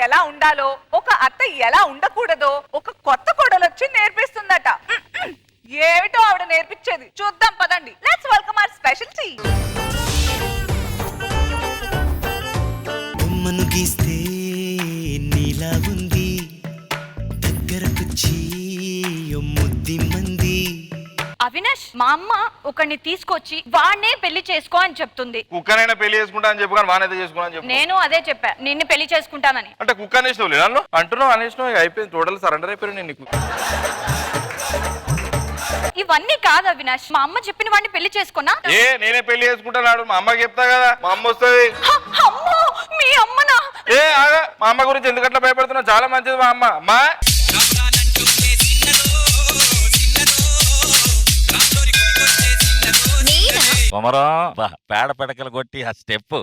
ఎలా ఉండాలో, ఒక అత్త ఎలా ఉండకూడదో ఒక కొత్త కోడలు వచ్చి నేర్పిస్తుందట. ఏమిటో ఆవిడ నేర్పించేది చూద్దాం పదండి. Let's welcome our special tea. బొమ్మను గీస్తే నీలా ఉంది, దగ్గరకొచ్చి ముద్ది మంది. అవినాష్, మా అమ్మ ఒకరిని తీసుకొచ్చి వాడినే పెళ్లి చేసుకో అని చెప్తుంది. కుక్కనైనా పెళ్లి చేసుకుంటా అని చెప్పు, కానీ వానైతే చేసుకున్నా అని చెప్పు. నేను అదే చెప్పా, నిన్ను పెళ్లి చేసుకుంటానని. అంటే కుక్క అనేసినావు లేదు అంటున్నావు, అనేసినావు, అయిపోయింది, టోటల్ సరెండర్ అయిపోయాను నేను నీకు. ఇవన్నీ కాదు అవినాష్, మా అమ్మ చెప్పిన వాడిని పెళ్లి చేసుకున్నా. నేనే పెళ్లి చేసుకుంటాను, మా అమ్మకి చెప్తా కదా, మా అమ్మ వస్తుంది. అమ్మో, మీ అమ్మనా? ఆగా, మా అమ్మ గురించి ఎందుకట్లా భయపడుతున్నావు? చాలా మంచిది మా అమ్మ. అమ్మా పేడ పెడకలు కొట్టి ఆ స్టెప్.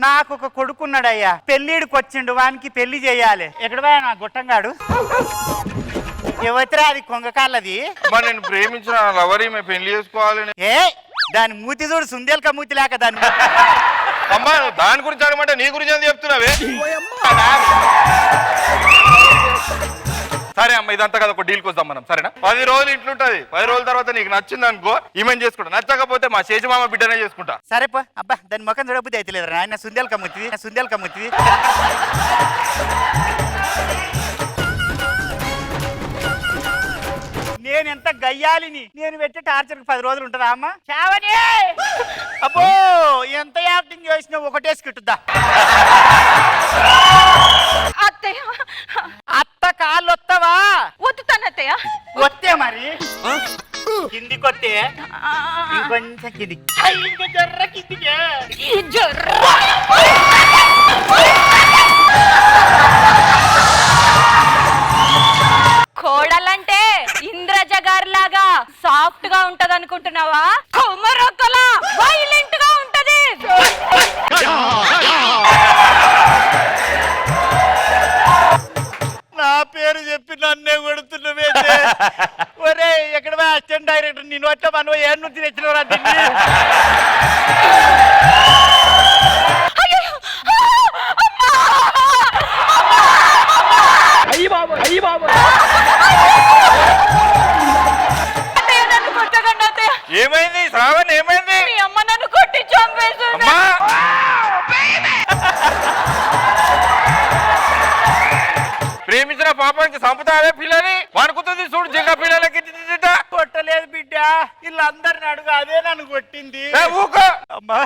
నాకు ఒక కొడుకున్నాడయ్యా, పెళ్ళిడికి వచ్చిండు, వానికి పెళ్లి చేయాలి. ఎక్కడ పోయా నా గుట్టంగాడు? ఎవరిరా అది? కొంగకాళ్ళది. నేను ప్రేమించిన లవర్ ఈమె పెళ్లి చేసుకోవాలి. దాని మూతి చూడు, సుందేల్క మూతి లేక దాన్ని. అమ్మా దాని గురించి అనమాట, నీ గురించి అని చెప్తున్నావే. సరే అమ్మ, ఇదంతా కదా ఒక డీల్కి వద్దాం మనం, సరేనా? 10 రోజులు ఇంట్లుంటది, 10 రోజుల తర్వాత నీకు నచ్చింది అనుకో ఈమెను చేసుకుంటా, నచ్చకపోతే మా శేషమామ బిడ్డనే చేసుకుంటా. సరే పో. అబ్బా, దాని ముఖం చూడబుద్ధి అయితే లేదు ఆయన. సుందేల్క మూతివి, సుందేల్క మూతివి. నేను ఎంత గయ్యాలిని, నేను పెట్టే టార్చర్ 10 రోజులు ఉంటుందా అమ్మ? చావని అబ్బో, ఎంత యాక్టింగ్ చేసినా ఒకటే స్కిట్టుద్దా. అత్తయ్య, అత్త కాళ్ళు వస్తావా? వద్దుతానత్తయ్య. వస్తే మరి కింది కొత్తే ఇంకొంచెం కింది, ఇంకా జర్ర కిందికే. కోడలంటే ఇంద్రజ గారి లాగా సాఫ్ట్ గా ఉంటది అనుకుంటున్నావా? కొమ్మరొక్కలా వైలెంట్ గా ఉంటది. నా పేరు చెప్పి నన్నే కొడుతున్నవే. ఒరే, ఎక్కడ అసిస్టెంట్ డైరెక్టర్, నేను వచ్చా మనం ఏ నుంచి తెచ్చినవరా దీన్ని? ఏమైంది శ్రావణ్, ఏమైంది? మీ అమ్మ నన్ను కొట్టి చంపేస్తుంది. ప్రేమించిన పాపానికి సంపుతావే పిల్లని, వణుకుతుంది చూడు జింక పిల్లలకి. కొట్టలేదు బిడ్డ, వీళ్ళందరిని అడుగు, అదే నన్ను కొట్టింది. అమ్మా,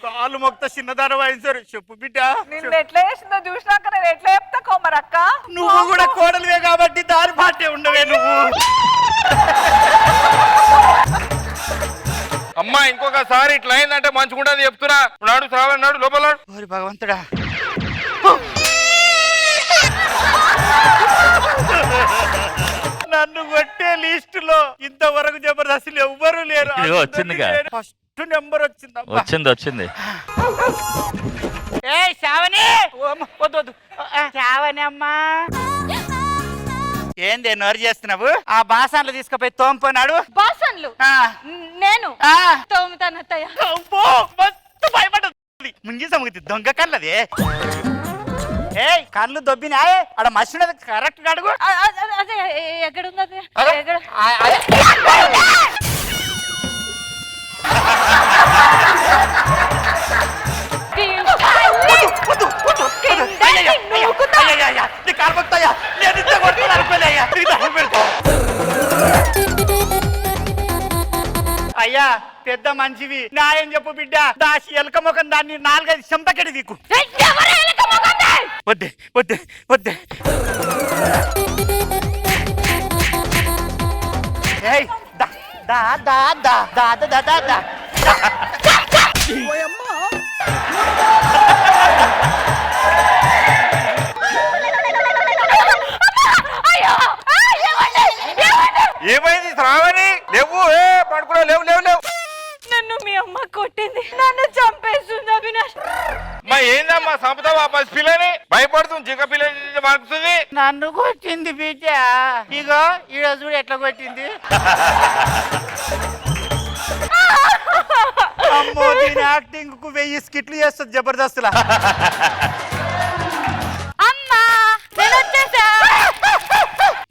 కాలు మొక్త చిన్నదాన వయసు. చెప్పు బిడ్డ, నిన్ను ఎట్లా చేసిందో చూసినాక నేను ఎట్లా చెప్తా కోమరక్క? నువ్వు కూడా కోడలివే కాబట్టి దాని పాటే ఉండవే నువ్వు. అమ్మా ఇంకొకసారి ఇట్లా అయిందంటే మంచిగుండదు చెప్తున్నా. నాడు శ్రావణ్, నాడు లోపల. ఓరి భగవంతుడా, నన్ను కొట్టే లిస్ట్ లో ఇంతవరకు జబర్దస్తులు ఎవ్వరూ లేరు. వచ్చిందిగా, ఫస్ట్ నెంబర్ వచ్చింది. వచ్చింది. ఏ శావని, వద్దు శావని అమ్మా. ఏంది నోరు చేస్తున్నావు? ఆ బాసన్లు తీసుకుపోయి తోముకున్నాడు. బాసన్లు నేను తోముతానత్తయ్య. మస్తు భయపడ్డది. ముంగి సముగుతుంది దొంగ కళ్ళది. ఏ కళ్ళు దొబ్బినా అక్కడ మసినది కరెక్ట్ గా అడుగు. అదే ఎక్కడుంది? అయ్యా పెద్ద మంచివి, న్యాయం చెప్పు బిడ్డ. దాసి ఎలక ముఖం దాన్ని 4-5 చెంపకెడి దిక్కు. వద్దే వద్దే వద్దే. ఏయ్ దా దా దా దా దా దా దా దా. ఏమైంది శ్రావణి? లేవు, పడుకున్నా, లేవు లేవు లేవు. నన్ను మీ అమ్మ కొట్టింది, నన్ను చంపేస్తుంది అవినాష్. మా ఏందమ్మా సంపుతావా పసిపిల్లని? భయపడుతుంది, జింక పిల్ల వణుకుతుంది. నన్ను కొట్టింది బిడ్డ. ఇగో ఈ రోజు ఎట్లా కొట్టింది. అమ్మో దీని యాక్టింగ్ కు 1000 స్కిట్లు చేస్తుంది జబర్దస్త్లా. అమ్మా నేను వచ్చేసా.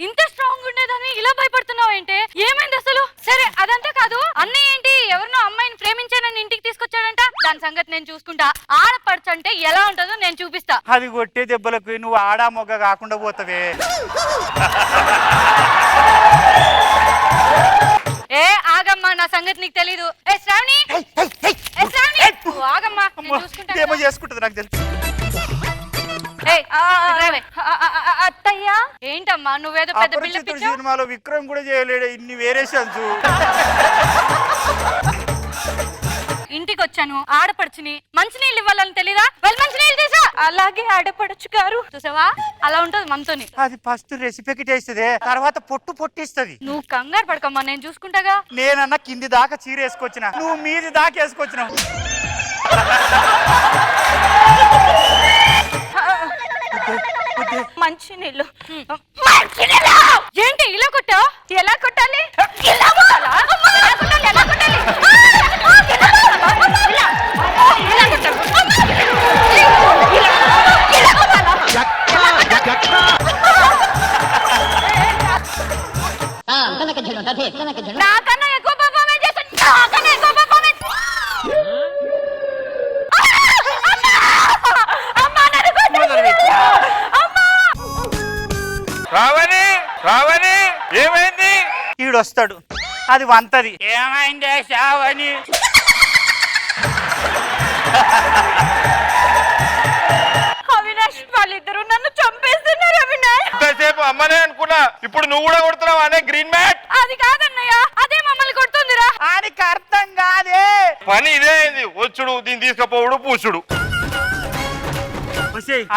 ఇంత స్ట్రాంగ్ ఉండేదాన్ని ఇలా భయపడుతున్నావు ఏంటి? ఏమైంది అసలు? సరే అదంతా కాదు, అన్నయ్య ఏంటి ఎవరినో అమ్మాయిని ప్రేమించానని ఇంటికి తీసుకొచ్చాడంట. దాని సంగతి నేను చూసుకుంటా. ఆడపడుచు అంటే ఎలా ఉంటుందో నేను చూపిస్తా. అది కొట్టే దెబ్బలకు నువ్వు ఆడా మొగ్గ కాకుండా పోతావే. ఏ ఆగమ్మా, నా సంగతి నీకు తెలీదు. ఏ శ్రావణి, ఏ శ్రావణి, నువ్వు ఆగమ్మా, నేను చూసుకుంటా ఏమో కదా. చేసుకుంటుంది నాకు తెలుసు. ఏయ్, రావే. అత్తయ్య ఏంటమ్మా నువ్వేదో పెద్ద బిల్డప్ అపరిచితుడు ఇచ్చావు. సినిమాలో విక్రమ్ కూడా చేయలేడు ఇన్ని వేరియేషన్స్. ఇంటికి వచ్చాను, ఆడపడుచుని మంచినీళ్ళు ఇవ్వాలని తెలీదా? వెళ్ళి మంచినీళ్ళు తీసా. అలాగే ఆడపడుచు గారు. చూసావా అలా ఉంటది మనతోని. అది ఫస్ట్ రెసిపీకి టేస్తుంది, తర్వాత పొట్టు పొట్టిస్తుంది. నువ్వు కంగారు పడకమ్మా, నేను చూసుకుంటాగా. నేనన్నా కింది దాకా చీర వేసుకొచ్చిన, నువ్వు మీది దాకా వేసుకొచ్చినావు. మంచినీళ్ళు. ఏంటి ఇలా కొట్టావు? ఎలా కొట్టాలి? ఇలా కొట్టాలా? ఎలా కొట్టాలి? ఎలా కొట్టాలి? ఇలా నాకన్నా ఎక్కువ పర్ఫార్మెన్స్ చేస్తాను. నాకన్నా ఎక్కువ పర్ఫార్మెన్స్. రావణి రావణి ఏమైంది? ఈడొస్తాడు, అది వంతది. ఏమైందే శావని? అవినాష్ వాళ్ళిద్దరు నన్ను చంపేస్తున్నారు. అవినాష్ ఇంతసేపు అమ్మనే అనుకున్నా, ఇప్పుడు నువ్వు కూడా కొడుతున్నావు అనే గ్రీన్ మ్యాట్. అది కాదన్నయ్య, అదే మమ్మల్ని కొడుతుందిరా. ఆయనకి అర్థం కాదే. పని ఇదే అయింది, వచ్చుడు దీన్ని తీసుకపోవుడు పూసుడు.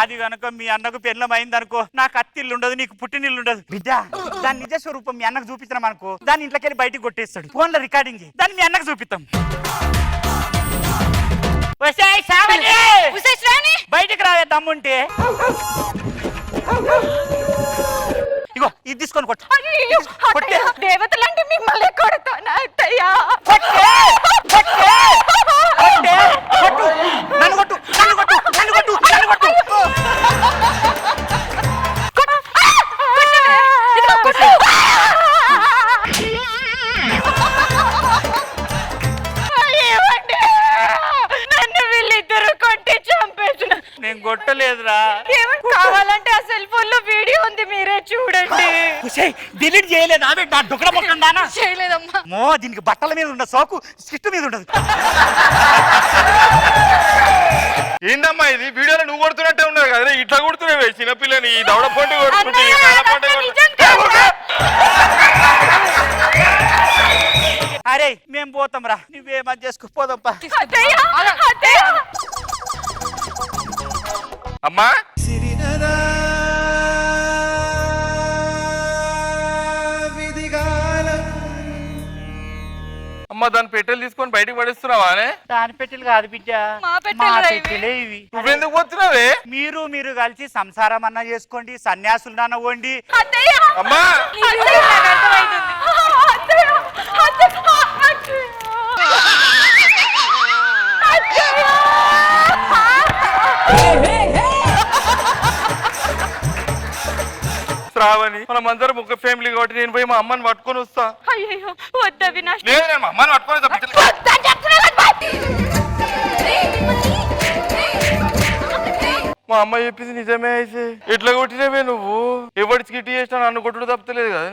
అది కనుక మీ అన్నకు పెళ్ళమైంది అనుకో, నాకు అత్తిల్లు ఉండదు, నీకు పుట్టినిల్లు ఉండదు. బిడ్డ దాని నిజ స్వరూపం మీ అన్నకు చూపించినాం అనుకో, దాన్ని ఇంట్లోకి వెళ్ళి బయటికి కొట్టేస్తాడు. ఫోన్ లో రికార్డింగ్ దాన్ని మీ అన్నకు చూపిస్తాం. బయటికి రావే దమ్ముంటే. ఇగో ఇది తీసుకొని కొట్టు. కొట్టే. దేవతలంటే మిమ్మల్ని కొడతానా అత్తయ్య? కొట్టే. కొట్టే. కొట్టే. కొట్టు. నన్ను కొట్టు. నన్ను కొట్టు. నన్ను కొట్టు. నన్ను కొట్టు. నన్ను వీళ్ళిద్దరు కొట్టి చంపేసిన. నేను కొట్టలేదురా. కావాలంటే ఆ సెల్ ఫోన్ లో వీడియో ఉంది, మీరే చూడండి. డిలీట్ చేయలేదు. ఆమె నా డుక్కడ మొక్కందానా? చేయలేదమ్మా. మో దీనికి బట్టల మీద ఉన్న సోకు స్కిట్ మీద ఉండదు. ఏందమ్మా ఇది? వీడియోలో నువ్వు కొడుతున్నట్టే ఉన్నది కదా, ఇట్లా కొడుతున్నావే చిన్నపిల్లని. ఈ దవడ పండు కొడుతుంటే ఈ కాళ్ళ పండు అరే మేం పోతాం రా, నువ్వేమని చేసుకుపోదాంపా. అమ్మా అమ్మ దాని పెట్టెలు తీసుకొని బయటకు పడేస్తున్నావా? దాని పెట్టెలు కాదు బిడ్డ, మా మా పెట్టెలురా ఇవి. పెట్టెలే ఇవి. నువ్వెందుకు పోతున్నావే? మీరు కలిసి సంసారం అన్నా చేసుకోండి, సన్యాసులు నాన్న వండి. అమ్మా శ్రావణి, మనం అందరం ఒక ఫ్యామిలీ కాబట్టి నేను పోయి మా అమ్మని పట్టుకొని వస్తా. అయ్యో వద్దా వినాష్. లేదు నేను మా అమ్మని పట్టుకొని వస్తా. మా అమ్మ చెప్పింది నిజమే. అయితే ఎట్లా కొట్టినవే నువ్వు? ఎవడి స్కిట్ చేసినా నన్ను కొట్టుడు తప్పలేదు కదా.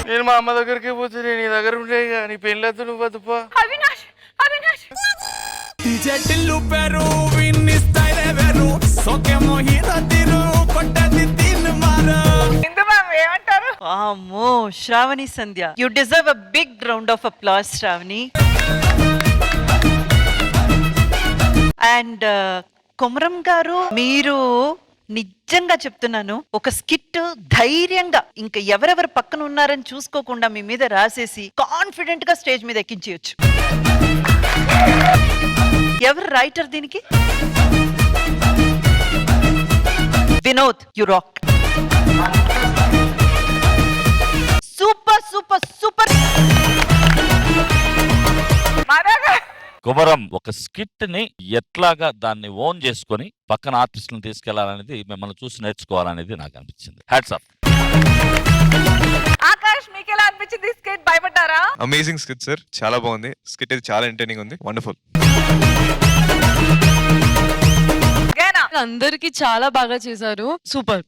నేను మా అమ్మ దగ్గరికి పోతే నేను నీ దగ్గర ఉంటే నీ పెళ్ళొద్దు, నువ్వు వద్దుపా. అవినాష్ అవినాష్ ఏమంటారు? అమ్మో Sravani Sandhya, you deserve a big round of applause Sravani. And Komaram గారు, మీరు నిజంగా చెప్తున్నాను, ఒక స్కిట్ ధైర్యంగా ఇంకా ఎవరెవరు పక్కన ఉన్నారని చూసుకోకుండా మీ మీద రాసేసి కాన్ఫిడెంట్ గా స్టేజ్ మీద ఎక్కించవచ్చు. ఎవరు రైటర్ దీనికి? Vinod, you rock. Super super super. Komaram ఒక స్కిట్ ని ఎట్లాగా దాన్ని ఓన్ చేసుకొని పక్కన ఆర్టిస్టులను తీసుకెళ్లాలనేది మిమ్మల్ని చూసి నేర్చుకోవాలనేది నాకు అనిపించింది. Hats off. ఆకాష్ మీకు ఎలా అనిపించింది స్కిట్? భయపడ్డారా? అమేజింగ్ స్కిట్ సార్, చాలా బాగుంది స్కిట్. ఇది చాలా ఎంటర్టైనింగ్ ఉంది, వండర్ఫుల్. గేనా అందరికి చాలా బాగా చేశారు, సూపర్.